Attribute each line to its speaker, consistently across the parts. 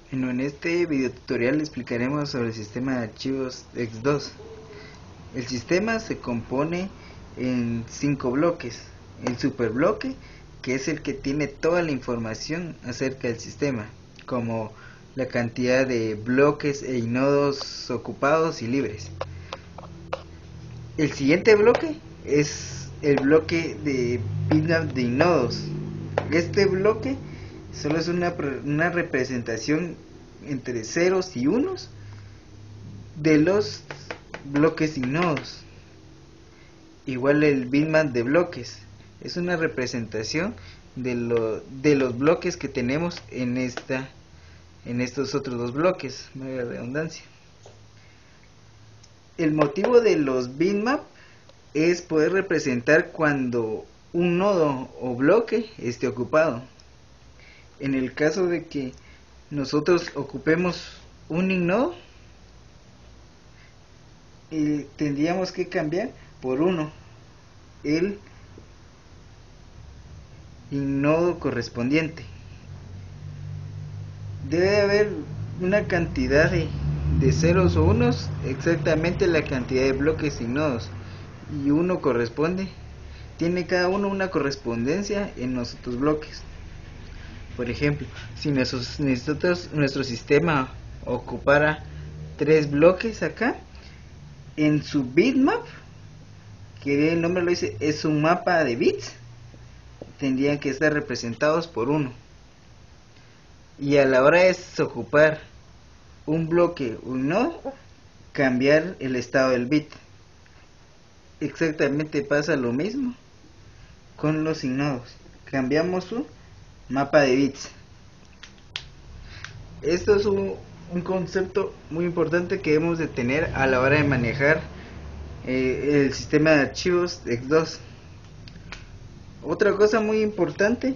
Speaker 1: Bueno, en este video tutorial explicaremos sobre el sistema de archivos X2. El sistema se compone en 5 bloques. El superbloque, que es el que tiene toda la información acerca del sistema, como la cantidad de bloques e nodos ocupados y libres. El siguiente bloque es el bloque de bitmap de nodos. Este bloque solo es una representación entre ceros y unos de los bloques sin nodos. Igual el bitmap de bloques es una representación de los bloques que tenemos en estos otros dos bloques, valga la redundancia. El motivo de los bitmap es poder representar cuando un nodo o bloque esté ocupado. En el caso de que nosotros ocupemos un innodo, tendríamos que cambiar por uno el innodo correspondiente. Debe haber una cantidad de ceros o unos, exactamente la cantidad de bloques y nodos, y uno tiene cada uno una correspondencia en los otros bloques. Por ejemplo, si nuestro sistema ocupara 3 bloques acá, en su bitmap, que el nombre lo dice, es un mapa de bits, tendrían que estar representados por 1. Y a la hora de ocupar un bloque o un nodo, cambiar el estado del bit. Exactamente pasa lo mismo con los signodos. Cambiamos su mapa de bits. Esto es un concepto muy importante que debemos de tener a la hora de manejar el sistema de archivos X2. Otra cosa muy importante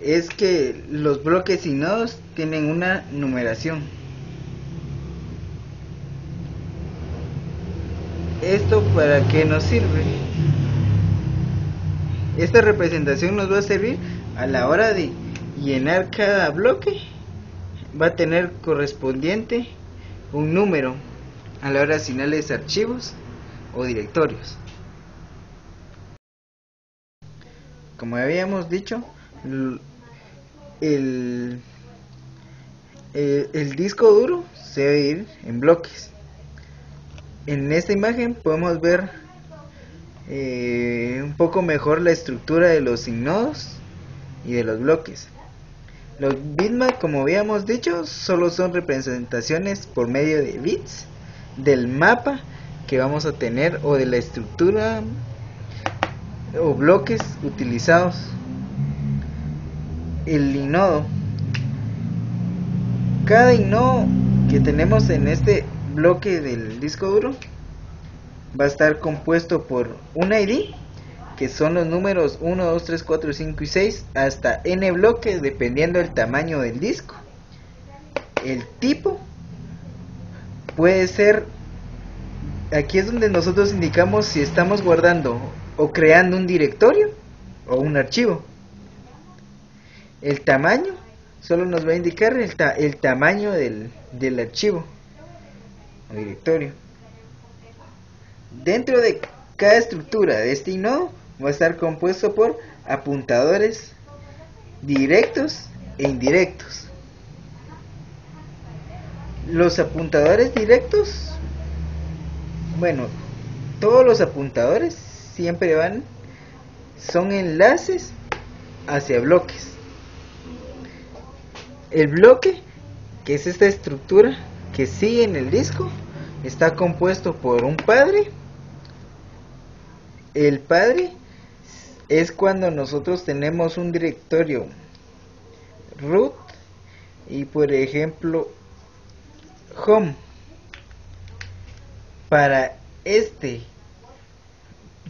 Speaker 1: es que los bloques y nodos tienen una numeración. ¿Esto para qué nos sirve? Esta representación nos va a servir a la hora de llenar cada bloque. Va a tener correspondiente un número a la hora de asignarles archivos o directorios. Como habíamos dicho, el disco duro se debe ir en bloques. En esta imagen podemos ver un poco mejor la estructura de los signodos y de los bloques. Los bitmaps, como habíamos dicho, solo son representaciones por medio de bits del mapa que vamos a tener o de la estructura o bloques utilizados. El inodo, cada inodo que tenemos en este bloque del disco duro va a estar compuesto por un ID, que son los números 1, 2, 3, 4, 5 y 6 hasta n bloques dependiendo del tamaño del disco. El tipo puede ser, aquí es donde nosotros indicamos si estamos guardando o creando un directorio o un archivo. El tamaño solo nos va a indicar el tamaño del archivo o directorio. Dentro de cada estructura de este inodo va a estar compuesto por apuntadores directos e indirectos. Los apuntadores directos, bueno, todos los apuntadores siempre son enlaces hacia bloques. El bloque, que es esta estructura que sigue en el disco, está compuesto por un padre. El padre es cuando nosotros tenemos un directorio root y, por ejemplo, home. Para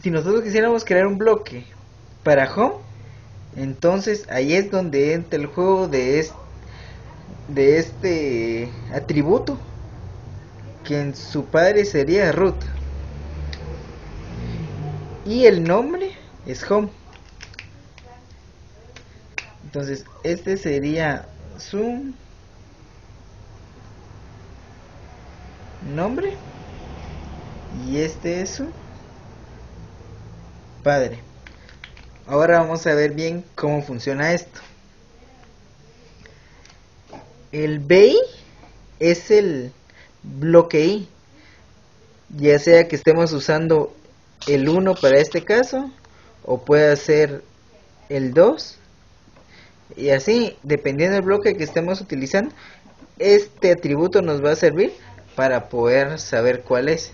Speaker 1: si nosotros quisiéramos crear un bloque para home, entonces ahí es donde entra el juego de este atributo, que en su padre sería root, y el nombre es home. Entonces este sería su nombre y este es su padre. Ahora vamos a ver bien cómo funciona esto. El BI es el bloque I, ya sea que estemos usando el 1 para este caso o puede ser el 2 y así, dependiendo del bloque que estemos utilizando, este atributo nos va a servir para poder saber cuál es.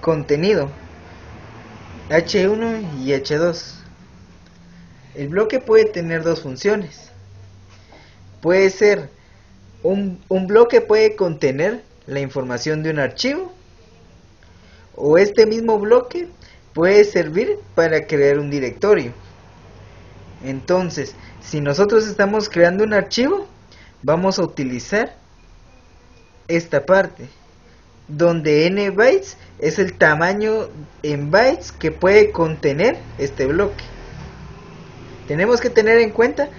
Speaker 1: Contenido H1 y H2. El bloque puede tener dos funciones. Puede ser un bloque puede contener la información de un archivo, o este mismo bloque puede servir para crear un directorio. Entonces, si nosotros estamos creando un archivo, vamos a utilizar esta parte, donde n bytes es el tamaño en bytes que puede contener este bloque. Tenemos que tener en cuenta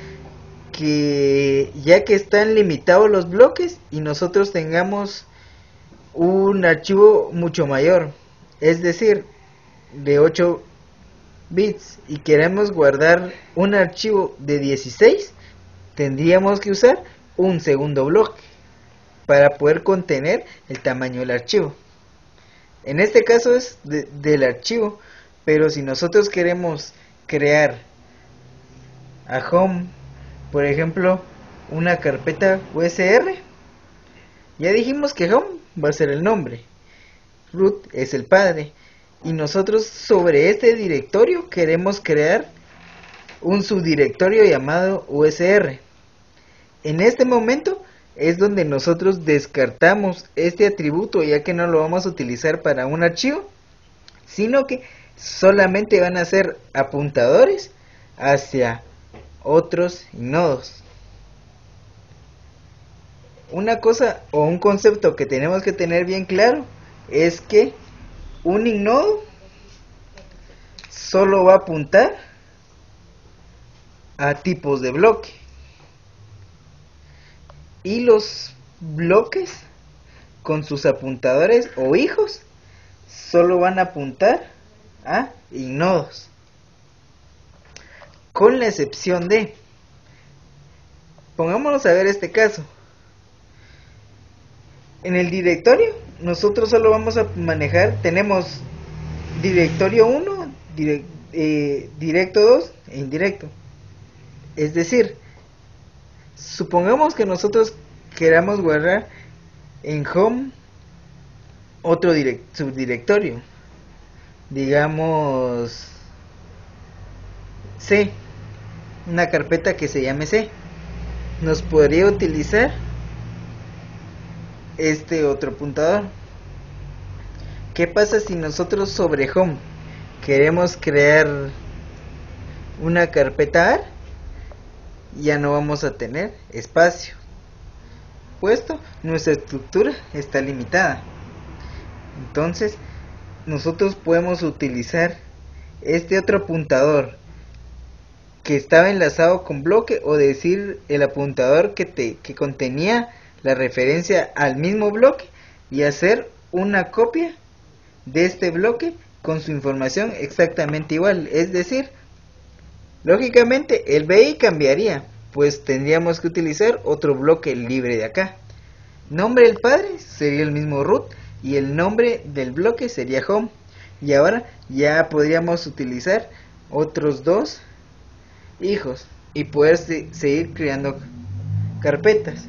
Speaker 1: que ya que están limitados los bloques y nosotros tengamos un archivo mucho mayor, es decir, de 8 bits, y queremos guardar un archivo de 16, tendríamos que usar un segundo bloque para poder contener el tamaño del archivo. En este caso es del archivo, pero si nosotros queremos crear a home, por ejemplo, una carpeta USR, ya dijimos que home va a ser el nombre, root es el padre, y nosotros sobre este directorio queremos crear un subdirectorio llamado USR. En este momento es donde nosotros descartamos este atributo, ya que no lo vamos a utilizar para un archivo, sino que solamente van a ser apuntadores hacia otros nodos. Una cosa o un concepto que tenemos que tener bien claro es que un inodo solo va a apuntar a tipos de bloque, y los bloques con sus apuntadores o hijos solo van a apuntar a inodos, con la excepción de, pongámonos a ver este caso. En el directorio nosotros solo vamos a manejar, tenemos directorio 1, directo 2 e indirecto. Es decir, supongamos que nosotros queramos guardar en home otro subdirectorio, digamos C, una carpeta que se llame C. Nos podría utilizar este otro apuntador. ¿Qué pasa si nosotros sobre home queremos crear una carpeta AR? Ya no vamos a tener espacio, puesto nuestra estructura está limitada. Entonces nosotros podemos utilizar este otro apuntador que estaba enlazado con bloque, o decir el apuntador que contenía la referencia al mismo bloque, y hacer una copia de este bloque con su información exactamente igual. Es decir, lógicamente el BI cambiaría, pues tendríamos que utilizar otro bloque libre de acá. Nombre del padre sería el mismo root y el nombre del bloque sería home. Y ahora ya podríamos utilizar otros dos hijos y poder seguir creando carpetas.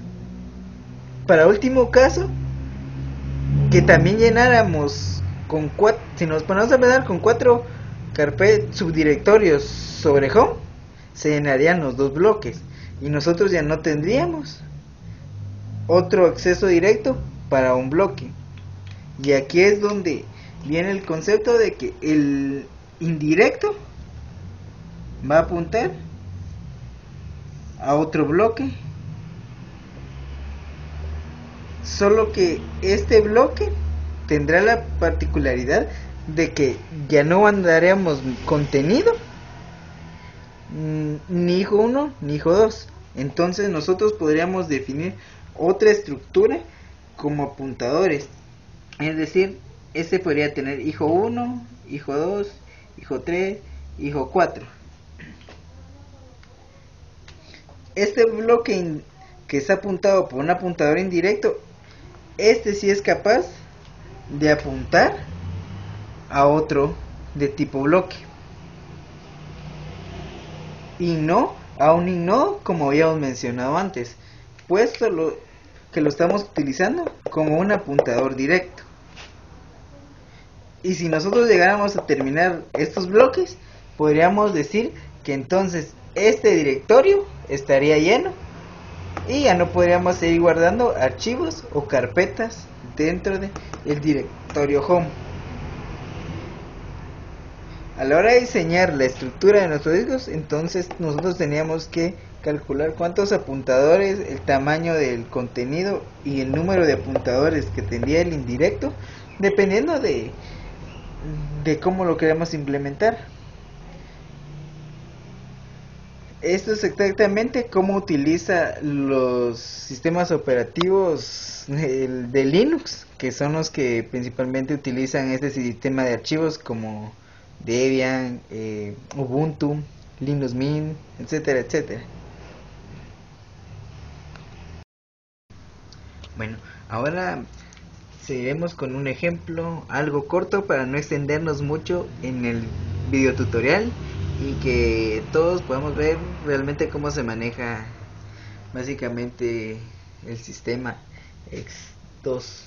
Speaker 1: Para último caso, que también llenáramos con si nos ponemos a pensar con 4 subdirectorios sobre home, se llenarían los dos bloques y nosotros ya no tendríamos otro acceso directo para un bloque. Y aquí es donde viene el concepto de que el indirecto va a apuntar a otro bloque, solo que este bloque tendrá la particularidad de que ya no mandaremos contenido ni hijo 1 ni hijo 2. Entonces nosotros podríamos definir otra estructura como apuntadores. Es decir, este podría tener hijo 1, hijo 2, hijo 3, hijo 4. Este bloque que está apuntado por un apuntador indirecto, este sí es capaz de apuntar a otro de tipo bloque, y no a un innodo como habíamos mencionado antes, puesto que lo estamos utilizando como un apuntador directo. Y si nosotros llegáramos a terminar estos bloques, podríamos decir que entonces este directorio estaría lleno y ya no podríamos seguir guardando archivos o carpetas dentro del directorio home. A la hora de diseñar la estructura de nuestros discos, entonces nosotros teníamos que calcular cuántos apuntadores, el tamaño del contenido y el número de apuntadores que tendría el indirecto, dependiendo de cómo lo queremos implementar. Esto es exactamente cómo utiliza los sistemas operativos de Linux, que son los que principalmente utilizan este sistema de archivos como Debian, Ubuntu, Linux Mint, etcétera, etcétera. Bueno, ahora seguiremos con un ejemplo algo corto para no extendernos mucho en el video tutorial y que todos podamos ver realmente cómo se maneja básicamente el sistema X2.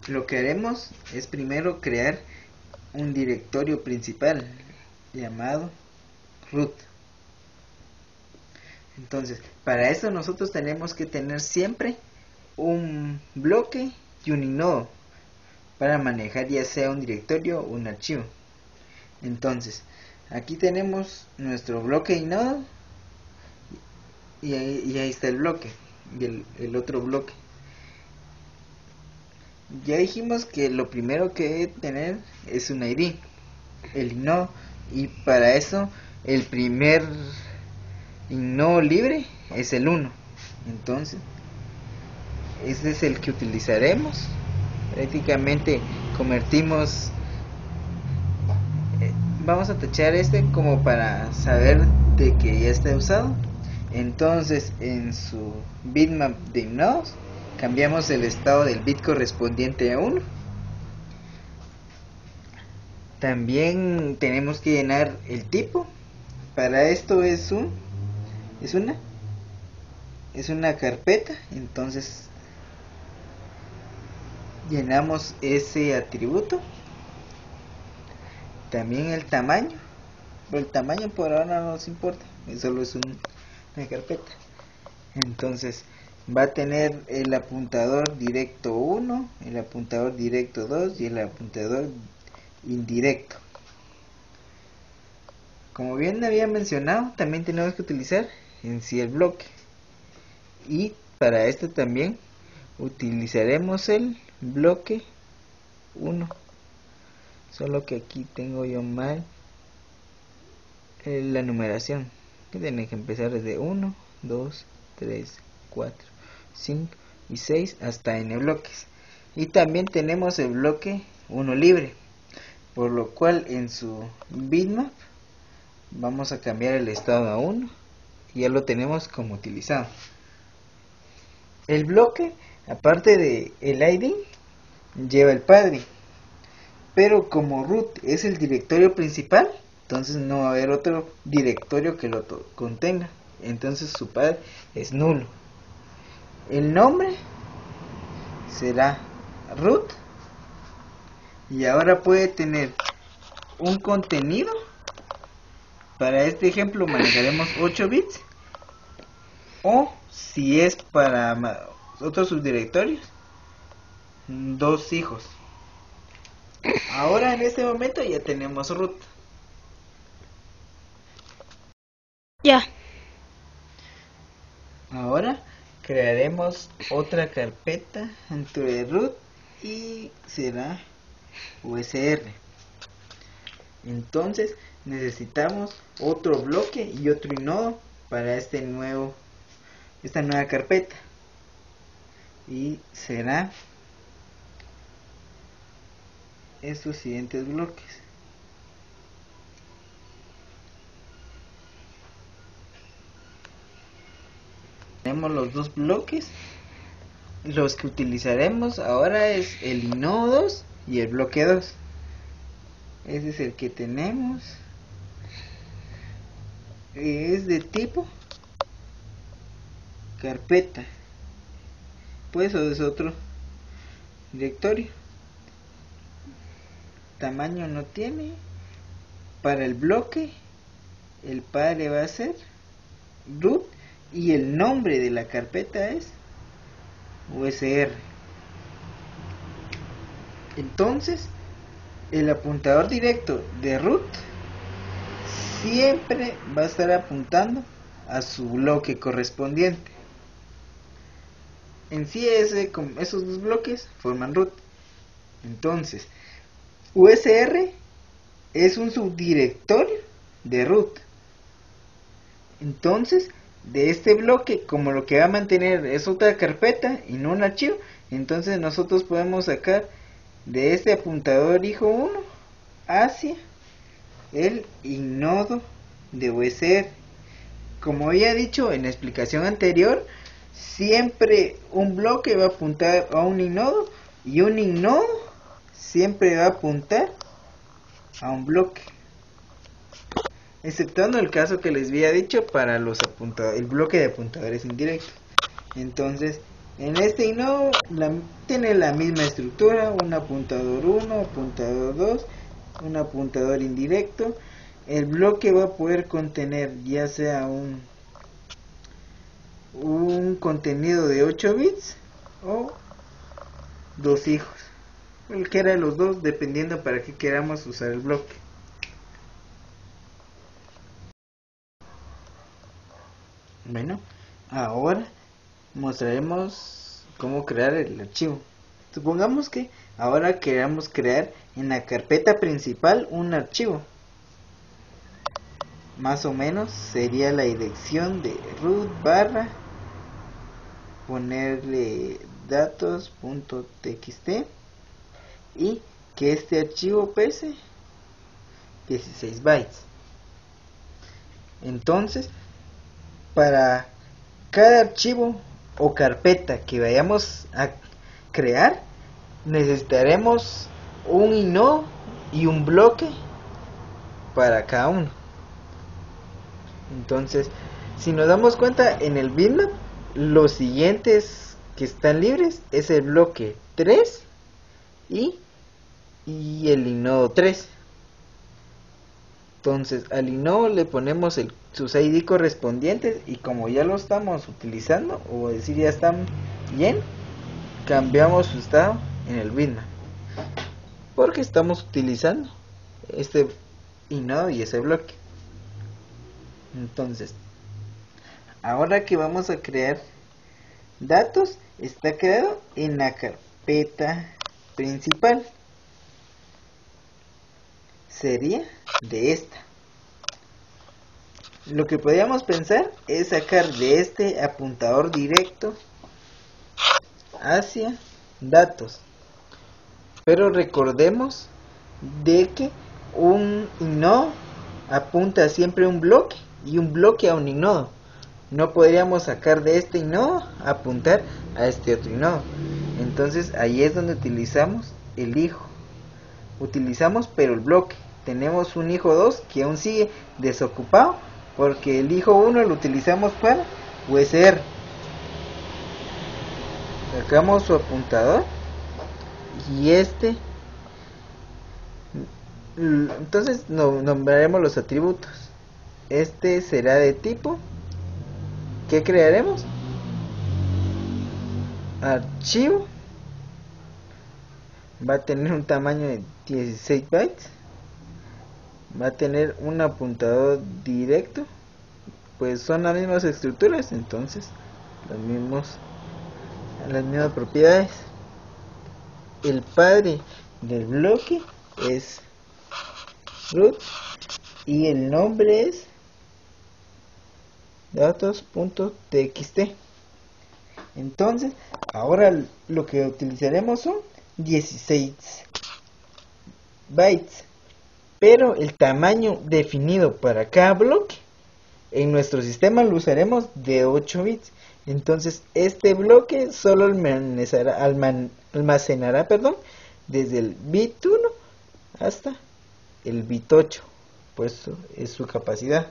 Speaker 1: Lo que haremos es primero crear un directorio principal llamado root. Entonces, para eso nosotros tenemos que tener siempre un bloque y un inodo para manejar ya sea un directorio o un archivo. Entonces, aquí tenemos nuestro bloque inodo y ahí está el bloque y el otro bloque. Ya dijimos que lo primero que debe tener es un ID, el inodo, y para eso el primer inodo libre es el 1. Entonces, este es el que utilizaremos. Prácticamente convertimos, vamos a tachar este como para saber de que ya está usado. Entonces, en su bitmap de inodos cambiamos el estado del bit correspondiente a 1. También tenemos que llenar el tipo. Para esto es una carpeta. Entonces llenamos ese atributo. También el tamaño, pero el tamaño por ahora no nos importa, solo es una carpeta. Entonces va a tener el apuntador directo 1, el apuntador directo 2 y el apuntador indirecto. Como bien había mencionado, también tenemos que utilizar en sí el bloque, y para esto también utilizaremos el bloque 1, solo que aquí tengo yo mal la numeración, que tiene que empezar desde 1, 2, 3, 4, 5 y 6 hasta n bloques. Y también tenemos el bloque 1 libre, por lo cual en su bitmap vamos a cambiar el estado a 1 y ya lo tenemos como utilizado. El bloque, aparte de el ID, lleva el padre, pero como root es el directorio principal, entonces no va a haber otro directorio que lo contenga, entonces su padre es nulo. El nombre será root, y ahora puede tener un contenido. Para este ejemplo manejaremos 8 bits, o si es para otros subdirectorios, 2 hijos. Ahora en este momento ya tenemos root.
Speaker 2: Ya.
Speaker 1: Ahora crearemos otra carpeta dentro de root y será usr. Entonces necesitamos otro bloque y otro inodo para esta nueva carpeta. y será estos siguientes bloques. Tenemos los dos bloques. Los que utilizaremos ahora es el inodo 2 y el bloque 2. Ese es el que tenemos. Es de tipo carpeta, pues, o es otro directorio. Tamaño no tiene. Para el bloque, el padre va a ser root y el nombre de la carpeta es USR. Entonces, el apuntador directo de root siempre va a estar apuntando a su bloque correspondiente. En sí, esos dos bloques forman root. Entonces, USR es un subdirectorio de root. Entonces, de este bloque, como lo que va a mantener es otra carpeta y no un archivo, entonces nosotros podemos sacar de este apuntador hijo 1 hacia el inodo de USR. Como había dicho en la explicación anterior, siempre un bloque va a apuntar a un inodo y un inodo siempre va a apuntar a un bloque, exceptuando el caso que les había dicho para el bloque de apuntadores indirectos. Entonces, en este inodo tiene la misma estructura: un apuntador 1, apuntador 2, un apuntador indirecto. El bloque va a poder contener ya sea un contenido de 8 bits o dos hijos, cualquiera de los dos, dependiendo para qué queramos usar el bloque. Bueno, ahora mostraremos cómo crear el archivo. Supongamos que ahora queramos crear en la carpeta principal un archivo. Más o menos sería la dirección de root barra, ponerle datos.txt y que este archivo pese 16 bytes. Entonces, para cada archivo o carpeta que vayamos a crear, necesitaremos un inodo y un bloque para cada uno. Entonces, si nos damos cuenta en el bitmap, los siguientes que están libres es el bloque 3 y el inodo 3. Entonces, al inodo le ponemos sus ID correspondientes, y como ya lo estamos utilizando, o decir ya están bien, cambiamos su estado en el bitmap, porque estamos utilizando este inodo y ese bloque. Entonces, ahora que vamos a crear datos, está creado en la carpeta principal. Sería de esta. Lo que podríamos pensar es sacar de este apuntador directo hacia datos, pero recordemos de que un inodo apunta siempre a un bloque y un bloque a un inodo. No podríamos sacar de este inodo a apuntar a este otro inodo. Entonces ahí es donde utilizamos el hijo. Utilizamos pero el bloque. Tenemos un hijo 2 que aún sigue desocupado, porque el hijo 1 lo utilizamos para USR. Sacamos su apuntador y entonces nombraremos los atributos. Este será de tipo, ¿qué crearemos? Archivo. Va a tener un tamaño de 16 bytes. Va a tener un apuntador directo, pues son las mismas estructuras, entonces las mismas propiedades. El padre del bloque es root y el nombre es datos.txt. Entonces, Ahora lo que utilizaremos son 16 bytes, pero el tamaño definido para cada bloque en nuestro sistema lo usaremos de 8 bits. Entonces este bloque solo almacenará desde el bit 1 hasta el bit 8, pues es su capacidad.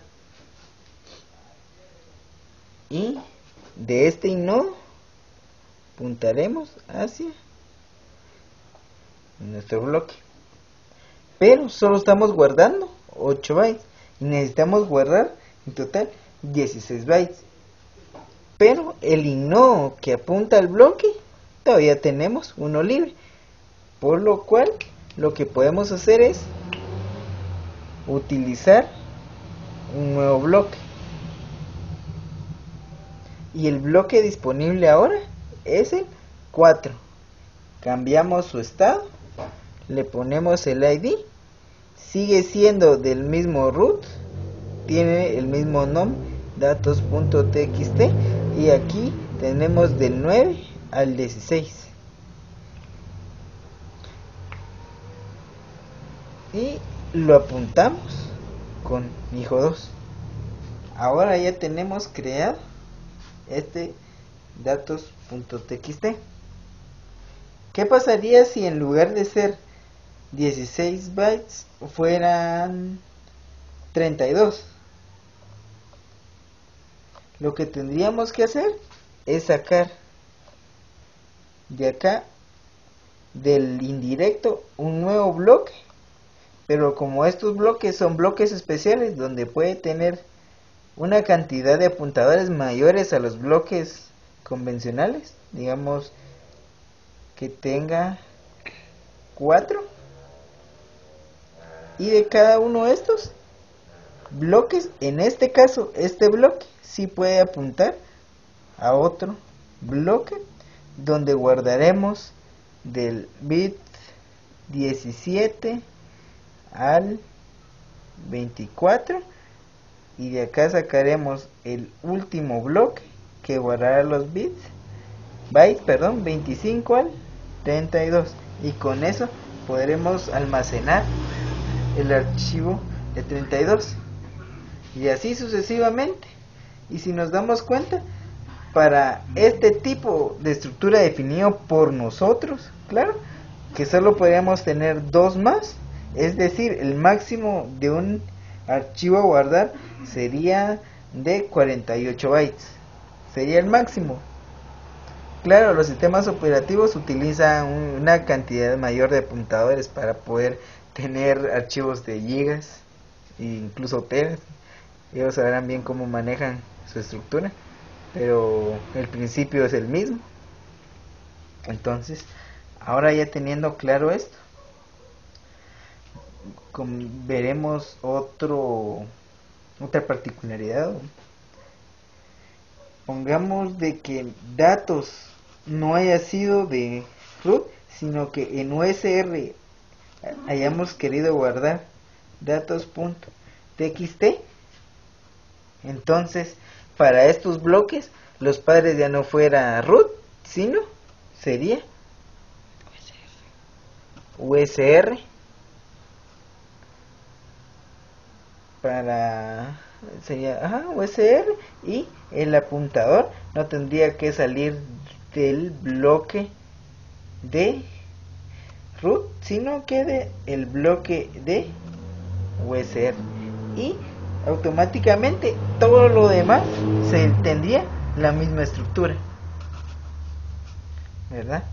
Speaker 1: Y de este nodo apuntaremos hacia nuestro bloque, pero solo estamos guardando 8 bytes y necesitamos guardar en total 16 bytes, pero el inodo que apunta al bloque todavía tenemos uno libre, por lo cual lo que podemos hacer es utilizar un nuevo bloque, y el bloque disponible ahora es el 4. Cambiamos su estado, le ponemos el ID, sigue siendo del mismo root, tiene el mismo nombre, datos.txt, y aquí tenemos del 9 al 16. Y lo apuntamos con hijo 2. Ahora ya tenemos creado este datos.txt. ¿Qué pasaría si en lugar de ser 16 bytes fueran 32? Lo que tendríamos que hacer es sacar de acá del indirecto un nuevo bloque, pero como estos bloques son bloques especiales donde puede tener una cantidad de apuntadores mayores a los bloques convencionales, digamos que tenga 4, y de cada uno de estos bloques, en este caso este bloque sí puede apuntar a otro bloque donde guardaremos del bit 17 al 24, y de acá sacaremos el último bloque que guardará los bytes 25 al 32, y con eso podremos almacenar el archivo de 32, y así sucesivamente. Y si nos damos cuenta, para este tipo de estructura definido por nosotros, claro que solo podríamos tener 2 más, es decir, el máximo de un archivo a guardar sería de 48 bytes, sería el máximo. Claro, los sistemas operativos utilizan una cantidad mayor de apuntadores para poder tener archivos de gigas e incluso teras. Ellos sabrán bien cómo manejan su estructura, pero el principio es el mismo. Entonces, ahora ya teniendo claro esto, veremos otra particularidad. Pongamos de que datos no haya sido de root, sino que en USR hayamos querido guardar datos.txt. Entonces, para estos bloques, los padres ya no fuera root, sino sería USR. Sería USR, y el apuntador no tendría que salir del bloque de root, sino que del bloque de USR, y automáticamente todo lo demás se tendría la misma estructura, ¿verdad?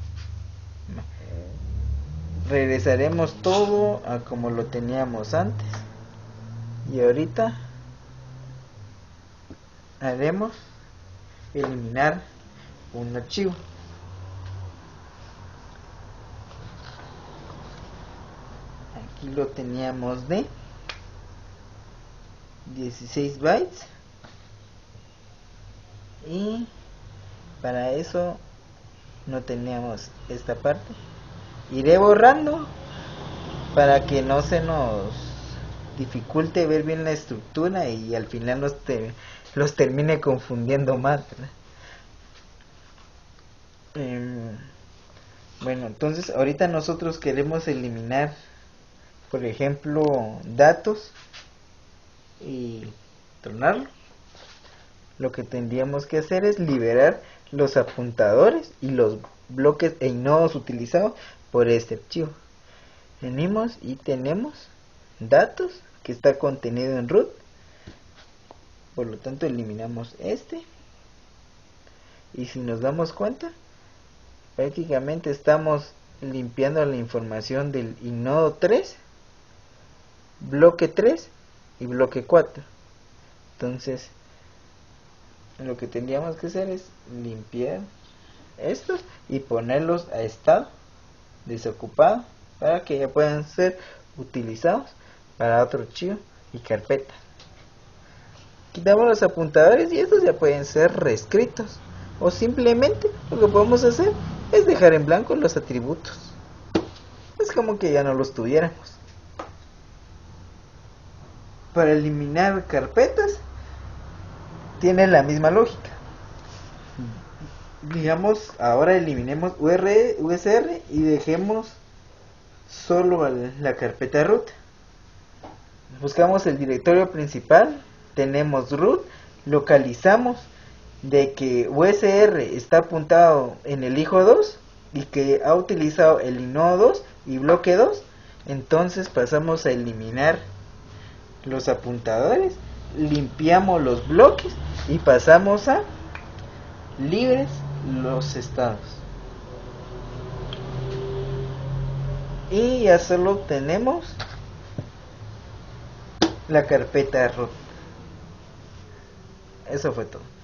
Speaker 1: Regresaremos todo a como lo teníamos antes, y ahorita haremos eliminar un archivo. Aquí lo teníamos de 16 bytes, y para eso no teníamos esta parte. Iré borrando para que no se nos dificulte ver bien la estructura y al final los termine confundiendo más, ¿verdad? Em, bueno, entonces ahorita nosotros queremos eliminar, por ejemplo, datos y tronarlo. Lo que tendríamos que hacer es liberar los apuntadores y los bloques e nodos utilizados por este archivo. Venimos y tenemos datos que está contenido en root, por lo tanto eliminamos este, y si nos damos cuenta prácticamente estamos limpiando la información del inodo 3, bloque 3 y bloque 4. Entonces lo que tendríamos que hacer es limpiar estos y ponerlos a estado desocupado para que ya puedan ser utilizados para otro archivo y carpeta. Quitamos los apuntadores y estos ya pueden ser reescritos, o simplemente lo que podemos hacer es dejar en blanco los atributos. Es como que ya no los tuviéramos. Para eliminar carpetas tiene la misma lógica. Digamos, ahora eliminemos USR y dejemos solo la carpeta root. Buscamos el directorio principal, tenemos root, localizamos de que USR está apuntado en el hijo 2 y que ha utilizado el inodo 2 y bloque 2. Entonces pasamos a eliminar los apuntadores, limpiamos los bloques y pasamos a libres los estados. Y ya solo tenemos la carpeta root. Eso fue todo.